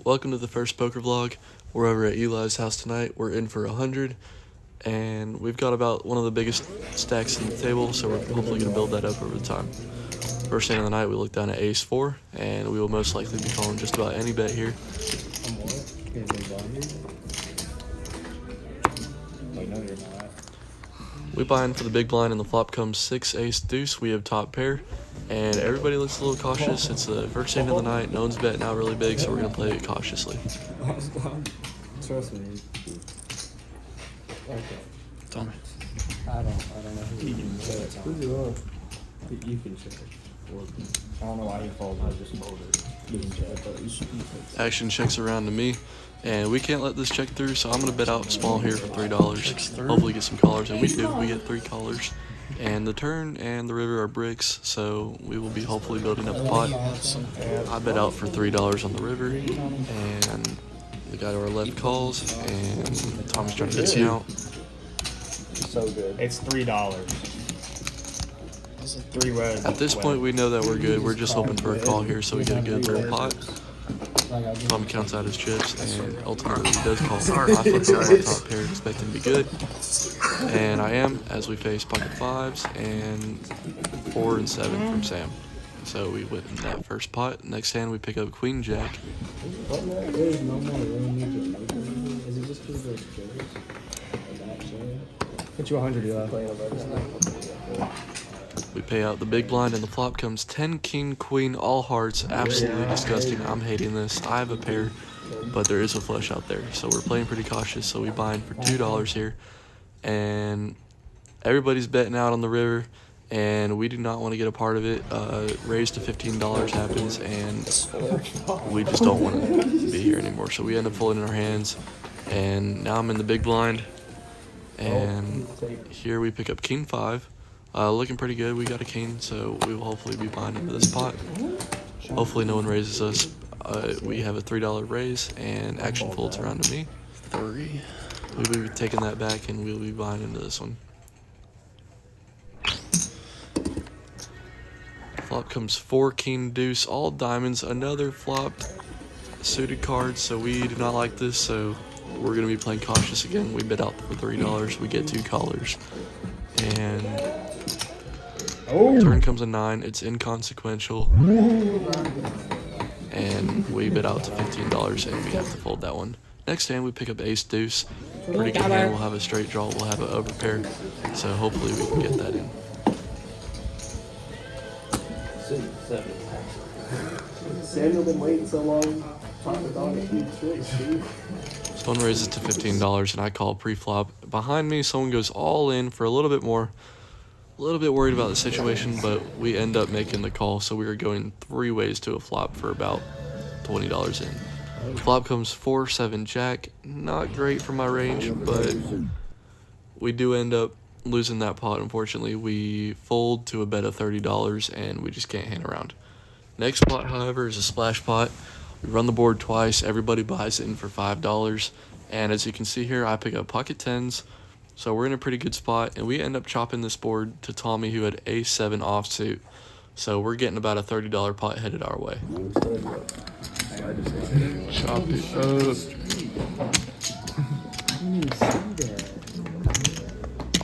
Welcome to the first poker vlog. We're over at Eli's house tonight. We're in for 100, and we've got about one of the biggest stacks in the table, so we're hopefully going to build that up over time. First hand of the night, we look down at ace 4, and we will most likely be calling just about any bet here. We bind for the big blind, and the flop comes 6 ace deuce. We have top pair, and everybody looks a little cautious. It's the first hand of the night. No one's betting out really big, so we're gonna play it cautiously. Trust me. Okay. Tell me. I don't know who you can check. You can check. I don't know why you folded. I just folded. You can check. Action checks around to me, and we can't let this check through, so I'm gonna bet out small here for $3. Hopefully get some callers, and we do. We get 3 callers. And the turn and the river are bricks, so we will be hopefully building up the pot. I bet out for $3 on the river, and the guy to our left calls, and Tommy's trying to get me out. So good. It's $3. 3 red. At this point, we know that we're good. We're just hoping for a call here, so we get a good little pot. Tommy counts out his chips, and ultimately he does call. I flip to my top pair, expecting to be good. And I am, as we face pocket 5s and 4 and 7 from Sam. So we win that first pot. Next hand, we pick up Queen Jack. Get you 100, We pay out the big blind, and the flop comes 10 king queen all hearts. Absolutely disgusting. I'm hating this. I have a pair, but there is a flush out there, so we're playing pretty cautious. So we bind for $2 here, and everybody's betting out on the river, and we do not want to get a part of it. Raise to $15 happens, and we just don't want to be here anymore. So we end up folding our hands, and now I'm in the big blind, and here we pick up king 5. Looking pretty good. We got a king, so we will hopefully be binding into this pot. Hopefully no one raises us. We have a $3 raise, and action folds around to me. 3. We will be taking that back, and we'll be buying into this one. Flop comes 4 king deuce, all diamonds. Another flop suited card, so we do not like this, so we're going to be playing cautious again. We bet out for $3. We get 2 callers, and turn comes a 9. It's inconsequential, and we bet out to $15, and we have to fold that one. Next hand, we pick up ace deuce. Pretty good hand. We'll have a straight draw. We'll have an overpair, so hopefully we can get that in. Samuel been waiting so long. Someone raises to $15, and I call pre-flop. Behind me, someone goes all in for a little bit more. A little bit worried about the situation, but we end up making the call, so we are going 3 ways to a flop for about $20 in. Flop comes 4-7 jack. Not great for my range, but we do end up losing that pot. Unfortunately, we fold to a bet of $30, and we just can't hang around. Next pot, however, is a splash pot. We run the board twice. Everybody buys it in for $5, and as you can see here, I pick up pocket 10s. So we're in a pretty good spot, and we end up chopping this board to Tommy, who had ace 7 offsuit. So we're getting about a $30 pot headed our way. Chop it up.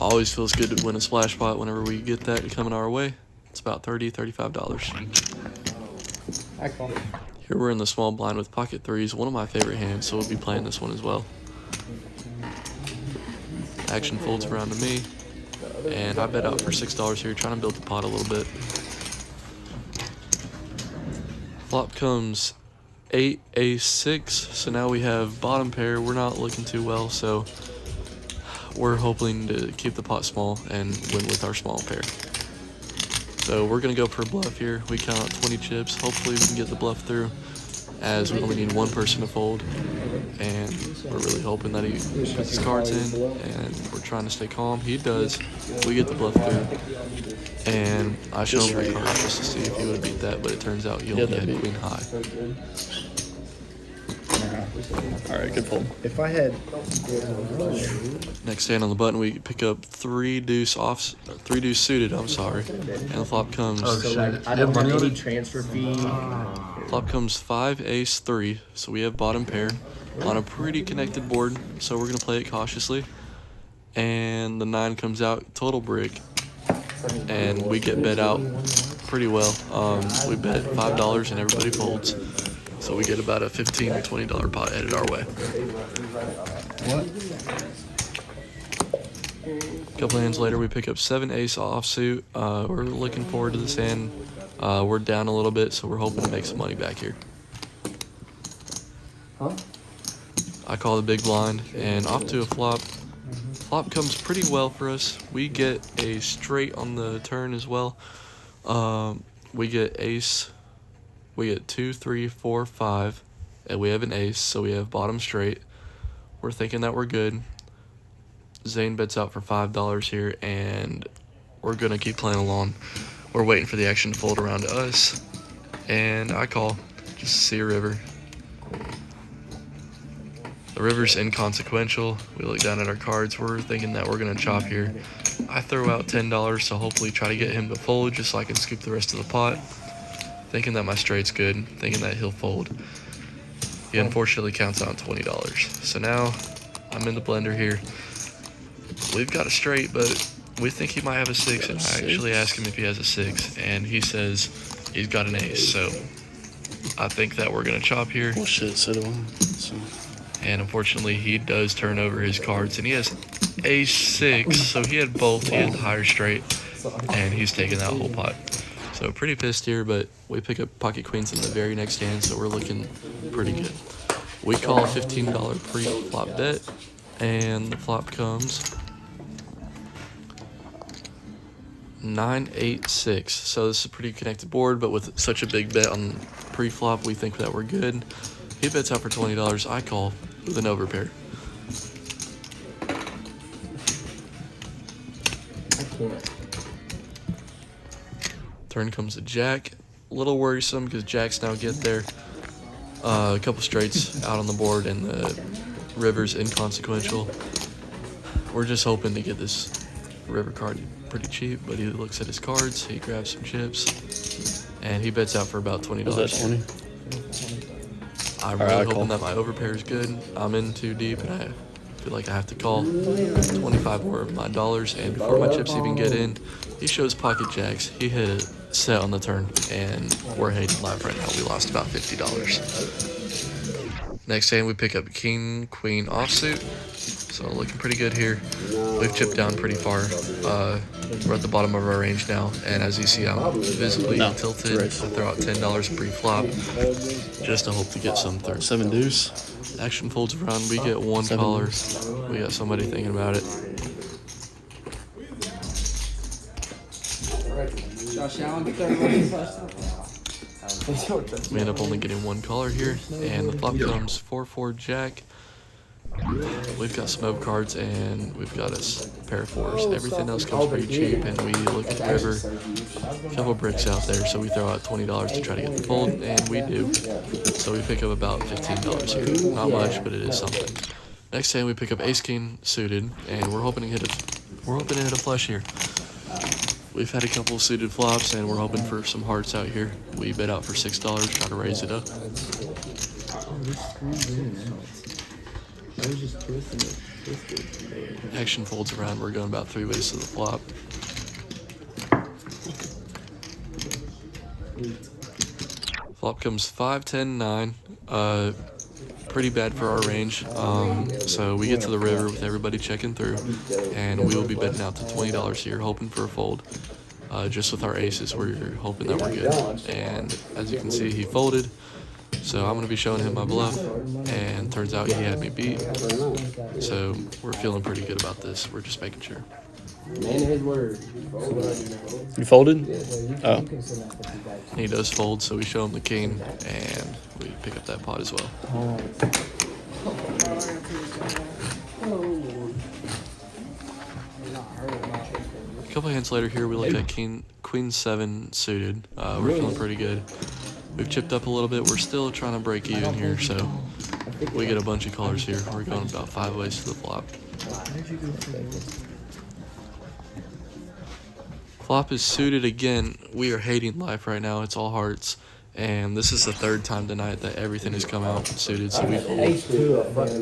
Always feels good to win a splash pot whenever we get that coming our way. It's about $30, $35. Here we're in the small blind with pocket 3s, one of my favorite hands, so we'll be playing this one as well. Action folds around to me, and I bet out for $6 here, trying to build the pot a little bit. Flop comes 8 ace 6, so now we have bottom pair. We're not looking too well, so we're hoping to keep the pot small and win with our small pair. So we're going to go for a bluff here. We count out 20 chips. Hopefully we can get the bluff through, as we only need one person to fold, and we're really hoping that he puts his cards in, and we're trying to stay calm. He does. We get the bluff through, and I show him my cards just to see if he would beat that, but it turns out he only had queen high. Alright, good fold. If I had Next hand on the button, we pick up 3 deuce suited, I'm sorry, and the flop comes. I didn't want any transfer fee. Flop comes 5, ace, 3, so we have bottom pair on a pretty connected board, so we're going to play it cautiously. And the 9 comes out, total brick, and we get bet out pretty well. We bet $5 and everybody folds, so we get about a $15 to $20 pot headed our way. A couple hands later, we pick up 7 ace offsuit. We're looking forward to this hand. We're down a little bit, so we're hoping to make some money back here. I call the big blind, and off to a flop. Flop comes pretty well for us. We get a straight on the turn as well. We get ace. We get 2, 3, 4, 5, and we have an ace, so we have bottom straight. We're thinking that we're good. Zane bets out for $5 here, and we're gonna keep playing along. We're waiting for the action to fold around to us, and I call just to see a river. The river's inconsequential. We look down at our cards. We're thinking that we're gonna chop here. I throw out $10 to hopefully try to get him to fold just so I can scoop the rest of the pot. Thinking that my straight's good, thinking that he'll fold. He unfortunately counts out $20. So now I'm in the blender here. We've got a straight, but we think he might have a 6, and I actually ask him if he has a 6, and he says he's got an ace. So I think that we're gonna chop here. Well, shit, so do I. So. And unfortunately, he does turn over his cards, and he has ace 6, so he had both. He had the higher straight, and he's taking that whole pot. So pretty pissed here, but we pick up pocket queens in the very next hand, so we're looking pretty good. We call a $15 pre-flop bet, and the flop comes 9, 8, 6. So this is a pretty connected board, but with such a big bet on pre-flop, we think that we're good. He bets out for $20. I call with an overpair. Turn comes a jack. A little worrisome because jacks now get there. A couple straights out on the board, and the river's inconsequential. We're just hoping to get this river card pretty cheap, but he looks at his cards, he grabs some chips, and he bets out for about $20. Was that 20? I'm really hoping that my overpair is good. I'm in too deep, and I feel like I have to call 25 more of my dollars. And before my chips even get in, he shows pocket jacks. He hit a set on the turn, and we're hating live right now. We lost about $50. Next hand, we pick up king, queen offsuit. So looking pretty good here. We've chipped down pretty far. We're at the bottom of our range now, and as you see, I'm visibly tilted. I throw out $10 pre-flop just to hope to get some through. 7 deuce. Action folds around. We get 1 caller. We got somebody thinking about it. We end up only getting 1 caller here, and the flop comes 4-4 jack. We've got smoke cards, and we've got a pair of 4s. Everything else comes pretty cheap, and we look at the river. A couple bricks out there, so we throw out $20 to try to get the fold, and we do. So we pick up about $15 here. Not much, but it is something. Next hand, we pick up ace king suited, and we're hoping to hit a flush here. We've had a couple of suited flops, and we're hoping for some hearts out here. We bet out for $6, try to raise it up. Action folds around. We're going about 3 ways to the flop. Flop comes 5, 10, 9. Pretty bad for our range. So we get to the river with everybody checking through, and we will be betting out to $20 here, hoping for a fold. Just with our aces, we're hoping that we're good. And as you can see, he folded. So I'm going to be showing him my bluff, and turns out he had me beat. So we're feeling pretty good about this. We're just making sure. You folded? Oh. And he does fold, so we show him the king, and we pick up that pot as well. A couple hands later here, we look at queen 7 suited. We're feeling pretty good. We've chipped up a little bit. We're still trying to break even here, so we get a bunch of colors here. We're going about 5 ways to the flop. Flop is suited again. We are hating life right now. It's all hearts, And this is the third time tonight that everything has come out suited, so we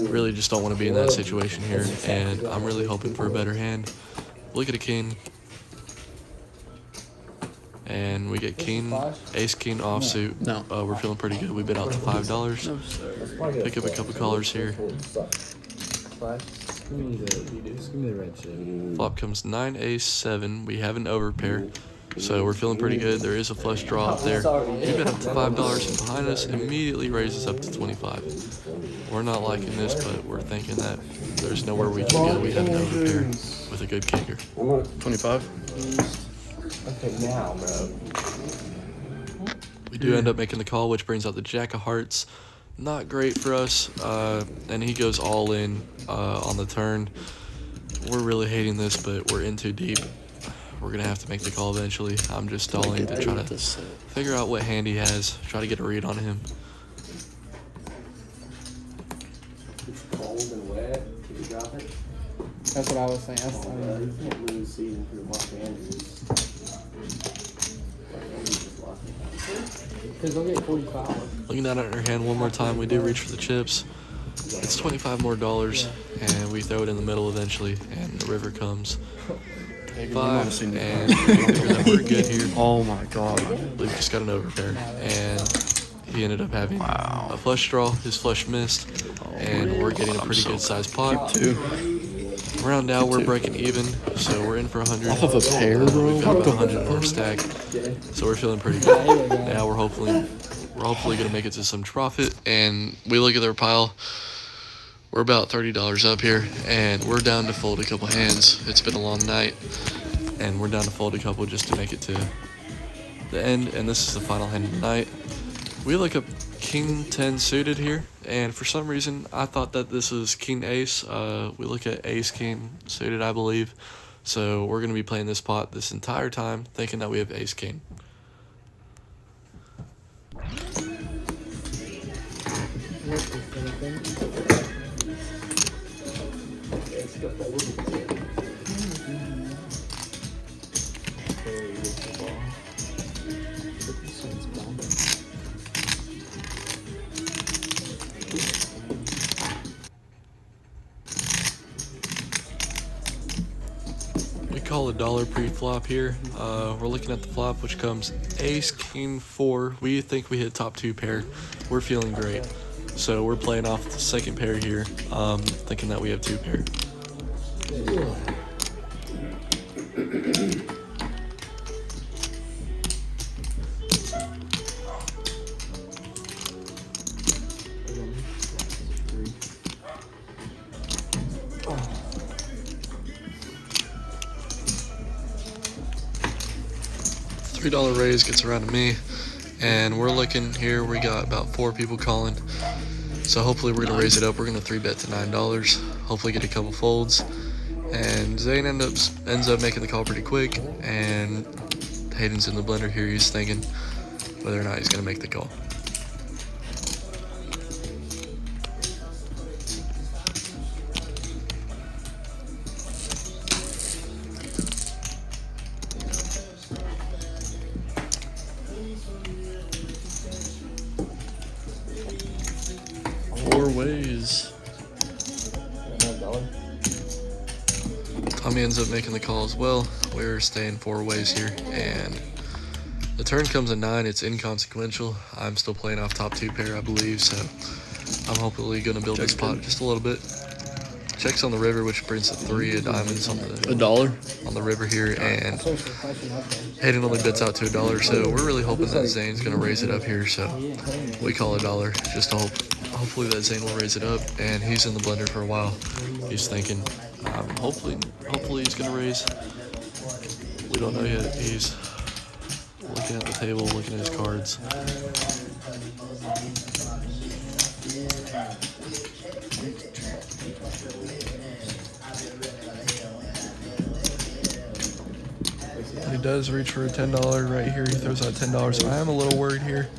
really just don't want to be in that situation here. And I'm really hoping for a better hand. Look at a king. And we get king, ace king offsuit. No. We're feeling pretty good. We bid out to $5. No, sir. Pick up a couple callers here. Give me the red shit. Flop comes 9 ace 7. We have an overpair, so we're feeling pretty good. There is a flush draw up there. We bet up to $5, and behind us immediately raises up to 25. We're not liking this, but we're thinking that there's nowhere we can go. We have an overpair with a good kicker. 25. Okay, now, bro. We do end up making the call, which brings out the jack of hearts. Not great for us, and he goes all in on the turn. We're really hating this, but we're in too deep. We're going to have to make the call eventually. I'm just stalling to try to figure out what hand he has, try to get a read on him. It's cold and wet. Did you drop it? That's what I was saying. That's, You can't lose season for Los Angeles. because they'll get 45. Looking down at our hand one more time, we do reach for the chips. It's $25 more, and we throw it in the middle eventually, and the river comes. 5, and we figure that we're good here. Oh my god. We just got an overpair, and he ended up having a flush draw. His flush missed, and we're getting a pretty good sized pot. Two. Round out, we're breaking even, so we're in for 100. Off of a pair, bro? We've got about 100 in our stack, so we're feeling pretty good. Now we're hopefully gonna make it to some profit. And we look at their pile. We're about $30 up here, and we're down to fold a couple hands. It's been a long night, and we're down to fold a couple just to make it to the end. And this is the final hand of the night. We look up King 10 suited here, and for some reason I thought that this was King Ace. We look at Ace King suited, I believe. So we're going to be playing this pot this entire time, thinking that we have Ace King. We call $1 pre-flop here. We're looking at the flop, which comes Ace King 4. We think we hit top 2 pair. We're feeling great. So we're playing off the second pair here, thinking that we have 2 pair. $3 raise gets around to me, and we're looking here. We got about 4 people calling, so hopefully we're gonna raise it up. We're gonna 3-bet to $9. Hopefully get a couple folds, and Zane ends up making the call pretty quick. And Hayden's in the blender here. He's thinking whether or not he's gonna make the call. Ways. Tommy ends up making the call as well. We're staying 4 ways here, and the turn comes at 9. It's inconsequential. I'm still playing off top 2 pair, I believe, so I'm hopefully going to build this pot just a little bit. Checks on the river, which brings a 3 of diamonds on the river here, and Hayden only bids out to $1, so we're really hoping that Zane's going to raise it up here, so we call $1 just to hopefully that Zane will raise it up. And he's in the blender for a while. He's thinking, hopefully he's going to raise. We don't know yet. He's looking at the table, looking at his cards. He does reach for a $10 right here. He throws out $10. I am a little worried here.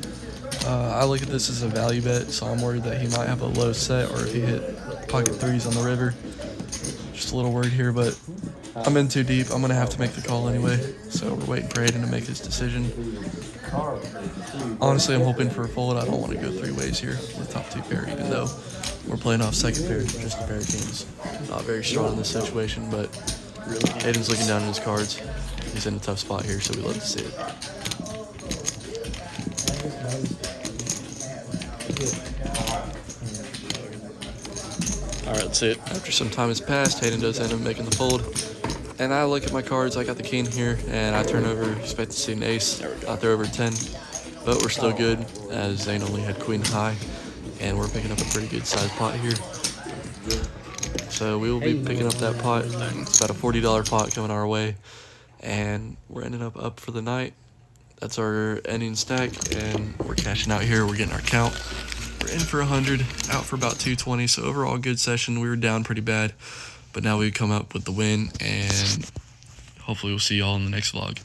I look at this as a value bet, so I'm worried that he might have a low set, or if he hit pocket 3s on the river. Just a little worried here, but I'm in too deep. I'm going to have to make the call anyway, so we're waiting for Hayden to make his decision. Honestly, I'm hoping for a fold. I don't want to go 3 ways here with top 2 pair, even though we're playing off second pair, just a pair of kings. Not very strong in this situation, but Hayden's looking down at his cards. He's in a tough spot here, so we love to see it. All right, let's see it. After some time has passed, Hayden does end up making the fold. And I look at my cards, I got the king here, and I turn over, expect to see an ace. I throw over 10, but we're still good, as Zane only had queen high, and we're picking up a pretty good sized pot here. So we will be picking up that pot. It's about a $40 pot coming our way, and we're ending up for the night. That's our ending stack, and we're cashing out here. We're getting our count. We're in for 100, out for about 220, so overall good session. We were down pretty bad, but now we come up with the win, and hopefully we'll see y'all in the next vlog.